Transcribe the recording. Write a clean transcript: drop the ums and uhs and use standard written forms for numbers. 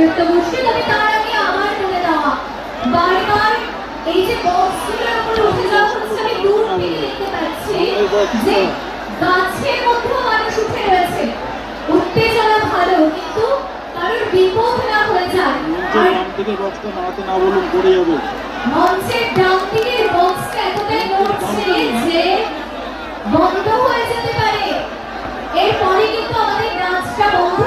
নৃত্যগোষ্ঠী। তবে তার আগে আমার বলে দেওয়া বারবার এই যে বক্সগুলোর উপরে উঠে যাওয়া হচ্ছে, আমি দূর থেকে দেখতে পাচ্ছি যে গাছের মধ্যেও মানুষ উঠে রয়েছে। উত্তেজনা ভালো, কিন্তু কারোর বিপদ না হয়ে যায়। আর মঞ্চের ডান দিকের বক্সটা এতটাই নড়ছে যে বন্ধ হয়ে যেতে পারে, এরপরে কিন্তু আমাদের নাচটা বন্ধ